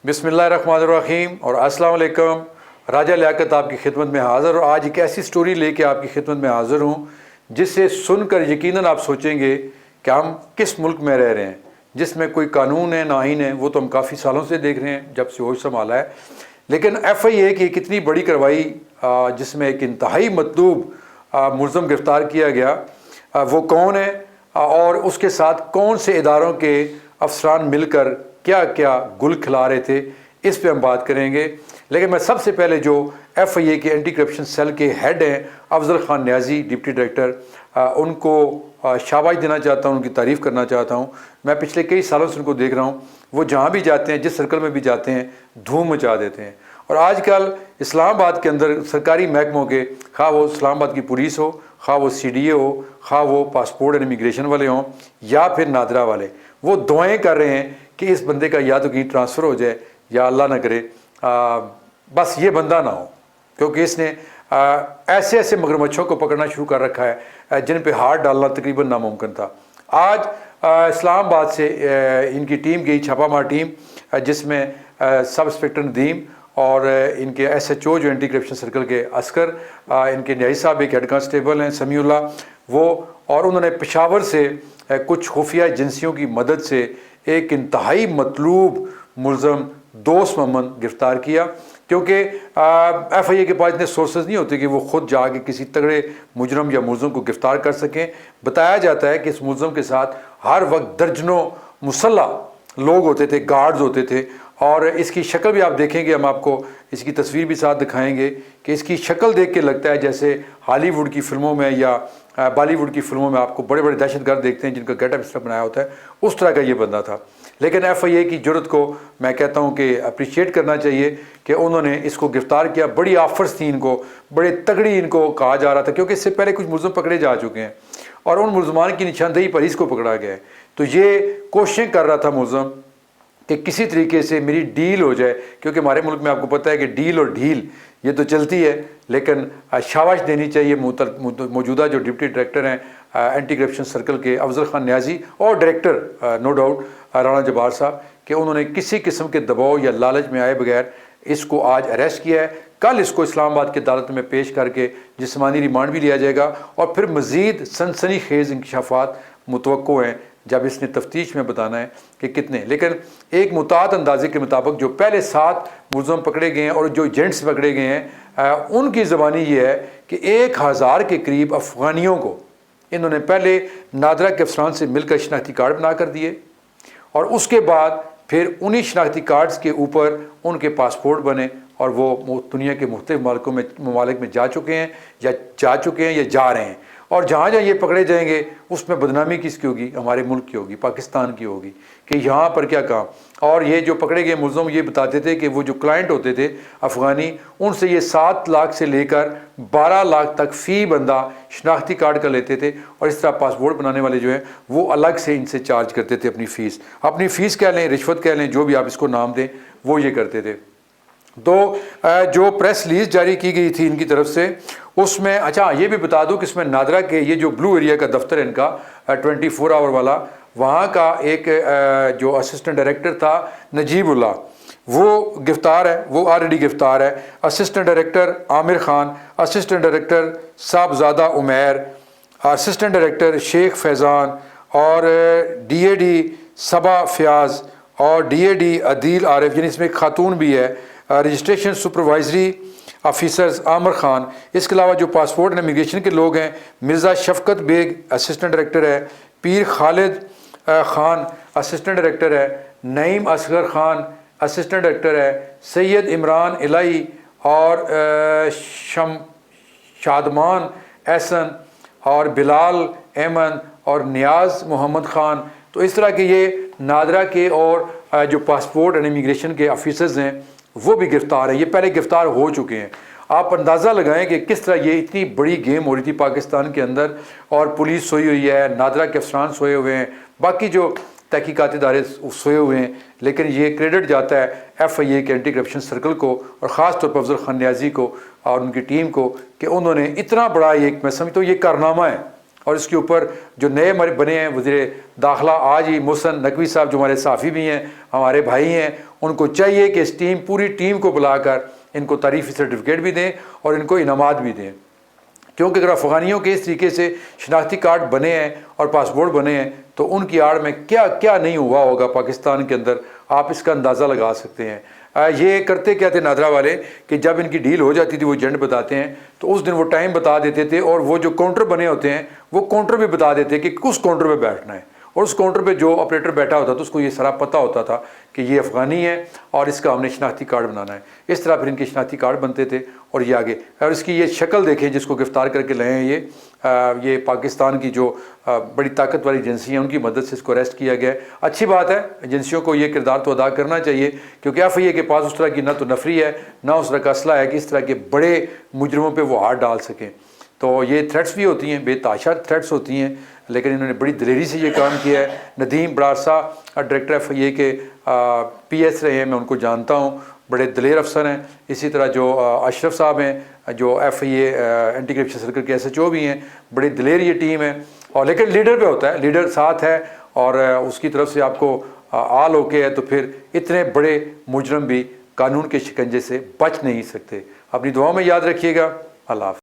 बिस्मिल्लाहिर्रहमानिर्रहीम और अस्सलाम वालेकुम। राजा लियाकत आपकी खिदमत में हाज़िर और आज एक ऐसी स्टोरी लेके आपकी खिदमत में हाज़िर हूँ जिसे सुनकर यकीनन आप सोचेंगे कि हम किस मुल्क में रह रहे हैं जिसमें कोई कानून है ना आईन है। वो तो हम काफ़ी सालों से देख रहे हैं जब से होश संभाला है। लेकिन FIA की कितनी बड़ी कार्रवाई जिसमें एक इंतहाई मतलूब मुलज़म गिरफ़्तार किया गया, वो कौन है और उसके साथ कौन से इदारों के अफसरान मिलकर क्या क्या गुल खिला रहे थे, इस पे हम बात करेंगे। लेकिन मैं सबसे पहले जो FIA के एंटी करप्शन सेल के हेड हैं अफजल खान न्याजी डिप्टी डायरेक्टर, उनको शाबाश देना चाहता हूँ, उनकी तारीफ़ करना चाहता हूँ। मैं पिछले कई सालों से उनको देख रहा हूँ, वो जहाँ भी जाते हैं, जिस सर्कल में भी जाते हैं, धूम मचा देते हैं। और आजकल इस्लामाबाद के अंदर सरकारी महकमों के, खा वो इस्लामाबाद की पुलिस हो, खा वो CDA हो, खा वो पासपोर्ट एंड इमिग्रेशन वाले हों या फिर नादरा वाले, वो दुआएं कर रहे हैं कि इस बंदे का या तो कहीं ट्रांसफ़र हो जाए या अल्लाह ना करे बस ये बंदा ना हो, क्योंकि इसने ऐसे ऐसे मगरमच्छों को पकड़ना शुरू कर रखा है जिन पे हाथ डालना तकरीबन नामुमकिन था। आज इस्लामाबाद से इनकी टीम गई, छापामार टीम, जिसमें सब इंस्पेक्टर नदीम और इनके SHO जो एंटी करप्शन सर्कल के अस्कर, इनके न्याई साहब एक हेड कांस्टेबल हैं समीउल्लाह, वो, और उन्होंने पेशावर से कुछ खुफिया एजेंसियों की मदद से एक इंतहाई मतलूब मुलज़म दोस्त मोहम्मद गिरफ़्तार किया। क्योंकि FIA के पास इतने सोर्सेज नहीं होते कि वो ख़ुद जाके किसी तगड़े मुजरम या मुलज़म को गिरफ़्तार कर सकें। बताया जाता है कि इस मुलज़म के साथ हर वक्त दर्जनों मुसल्लह लोग होते थे, गार्ड्स होते थे। और इसकी शक्ल भी आप देखेंगे, हम आपको इसकी तस्वीर भी साथ दिखाएंगे कि इसकी शक्ल देख के लगता है जैसे हॉलीवुड की फ़िल्मों में या बॉलीवुड की फ़िल्मों में आपको बड़े बड़े दहशतगर्द देखते हैं जिनका गेटअप इस तरह बनाया होता है, उस तरह का ये बंदा था। लेकिन FIA की जुर्रत को मैं कहता हूँ कि अप्रिशिएट करना चाहिए कि उन्होंने इसको गिरफ़्तार किया। बड़ी ऑफर्स थी इनको, बड़े तगड़ी इनको कहा जा रहा था, क्योंकि इससे पहले कुछ मुलज़म पकड़े जा चुके हैं और उन मुलज़मान की निशानदेही पर इसको पकड़ा गया है। तो ये कोशिशें कर रहा था मुलज़म कि किसी तरीके से मेरी डील हो जाए, क्योंकि हमारे मुल्क में आपको पता है कि डील और ढील ये तो चलती है। लेकिन शाबाश देनी चाहिए मौजूदा जो डिप्टी डायरेक्टर हैं एंटी करप्शन सर्कल के अफजल खान न्याजी और director no doubt Rana Jabbar साहब, कि उन्होंने किसी किस्म के दबाव या लालच में आए बगैर इसको आज अरेस्ट किया है। कल इसको इस्लामाबाद की अदालत में पेश करके जिस्मानी रिमांड भी लिया जाएगा और फिर मज़ीद सनसनी खेज़ इंकशाफात मुतवक्को हैं जब इसने तफ्तीश में बताना है कि कितने। लेकिन एक मुताद अंदाजे के मुताबिक जो पहले 7 मुलज़म पकड़े गए हैं और जो एजेंट्स पकड़े गए हैं, उनकी ज़बानी ये है कि 1000 के करीब अफ़गानियों को इन्होंने पहले नादरा के अफसरान से मिलकर शनाख्ती कार्ड बना कर दिए और उसके बाद फिर उन्हीं शनाख्ती कार्ड्स के ऊपर उनके पासपोर्ट बने और वो दुनिया के मुख्तलिफ ममालिक में जा चुके हैं या जा रहे हैं। और जहाँ जहाँ ये पकड़े जाएंगे उसमें बदनामी किसकी होगी? हमारे मुल्क की होगी, पाकिस्तान की होगी कि यहाँ पर क्या काम। और ये जो पकड़े गए मुलज़म ये बताते थे कि वो जो क्लाइंट होते थे अफ़गानी, उनसे ये 7 लाख से लेकर 12 लाख तक फ़ी बंदा शनाख्ती कार्ड का लेते थे और इस तरह पासपोर्ट बनाने वाले जो हैं वो अलग से इनसे चार्ज करते थे अपनी फ़ीस कह लें, रिश्वत कह लें, जो भी आप इसको नाम दें, वो ये करते थे। तो जो प्रेस रिलीज़ जारी की गई थी इनकी तरफ से, उसमें अच्छा ये भी बता दूं कि इसमें नादरा के ये जो ब्लू एरिया का दफ्तर है इनका 24 आवर वाला, वहाँ का एक जो असिस्टेंट डायरेक्टर था नजीबुल्लाह, वो गिरफ़्तार है, वो ऑलरेडी गिरफ़्तार है। Assistant director Aamir Khan, assistant director Sahibzada Umair, assistant director Sheikh Faizan और DAD सबा फ़याज़ और DAD अदील आरिफ, यानी इसमें एक खातून भी है, registration supervisory officers Aamir Khan. इसके अलावा जो पासपोर्ट एंड इमिग्रेशन के लोग हैं, मिर्ज़ा शफ़कत बेग असिस्टेंट डायरेक्टर है, पीर खालिद खान असिस्टेंट डायरेक्टर है, नईम असगर खान असिस्टेंट डायरेक्टर है, सैयद इमरान इलाई और शादमान एहसन और बिलाल अहमद और नियाज़ मोहम्मद खान। तो इस तरह के ये नादरा के और जो पासपोर्ट एंड इमिग्रेशन के ऑफिसर्स हैं वो भी गिरफ़्तार हैं। ये पहले गिरफ़्तार हो चुके हैं। आप अंदाज़ा लगाएं कि किस तरह ये इतनी बड़ी गेम हो रही थी पाकिस्तान के अंदर, और पुलिस सोई हुई है, नादरा के अफसरान सोए हुए हैं, बाकी जो तहकीकाती इदारे सोए हुए हैं। लेकिन ये क्रेडिट जाता है FIA के एंटी करप्शन सर्कल को और ख़ास तौर पर अफजल खान न्याजी को और उनकी टीम को कि उन्होंने इतना बड़ा एक, मैं समझता हूँ ये कारनामा है। और इसके ऊपर जो नए बने हैं वज़ीर दाखिला आज ही मोहसिन नकवी साहब, जो हमारे साफ़ी भी हैं, हमारे भाई हैं, ان کو چاہیے کہ اس پوری ٹیم کو بلا کر ان کو تعریفی سرٹیفکیٹ بھی دیں اور ان کو انعامات بھی دیں، کیونکہ اگر افغانیوں کے اس طریقے سے شناختی کارڈ بنے ہیں اور پاسپورٹ بنے ہیں تو ان کی آڑ میں کیا کیا نہیں ہوا ہوگا پاکستان کے اندر، آپ اس کا اندازہ لگا سکتے ہیں۔ یہ کرتے کیا تھے نادرا والے کہ جب ان کی ڈیل ہو جاتی تھی وہ ایجنٹ بتاتے ہیں تو اس دن وہ ٹائم بتا دیتے تھے، اور وہ جو کاؤنٹر بنے ہوتے ہیں وہ کاؤنٹر بھی بتا دیتے کہ کس کاؤنٹر پہ بیٹھنا ہے، اور اس کاؤنٹر پہ جو آپریٹر بیٹھا ہوتا تھا اس کو یہ سارا پتہ ہوتا تھا کہ یہ افغانی ہے اور اس کا ہم نے شناختی کارڈ بنانا ہے۔ اس طرح پھر ان کے شناختی کارڈ بنتے تھے اور یہ آگے، اور اس کی یہ شکل دیکھیں جس کو گرفتار کر کے لائے ہیں، یہ پاکستان کی جو بڑی طاقت والی ایجنسی ہیں ان کی مدد سے اس کو اریسٹ کیا گیا ہے۔ اچھی بات ہے، ایجنسیوں کو یہ کردار تو ادا کرنا چاہیے، کیونکہ FIA کے پاس اس طرح کی نہ تو نفری ہے نہ اس طرح کا اسلحہ ہے کہ اس طرح کے بڑے مجرموں پہ وہ ہاتھ ڈال سکیں۔ تو یہ تھریٹس بھی ہوتی ہیں، بے تحاشا تھریٹس ہوتی ہیں، لیکن انہوں نے بڑی دلیری سے یہ کام کیا ہے۔ ندیم برارسا ڈائریکٹر FIA کے PS رہے ہیں، میں ان کو جانتا ہوں، بڑے دلیر افسر ہیں۔ اسی طرح جو اشرف صاحب ہیں جو FIA اینٹی کرپشن سرکل کے SHO بھی ہیں، بڑی دلیر یہ ٹیم ہے، اور لیکن لیڈر پہ ہوتا ہے، لیڈر ساتھ ہے اور اس کی طرف سے آپ کو آل ہو کے ہے تو پھر اتنے بڑے مجرم بھی قانون کے شکنجے سے بچ نہیں سکتے۔ اپنی دعاؤں میں یاد رکھیے گا۔ اللہ حافظ۔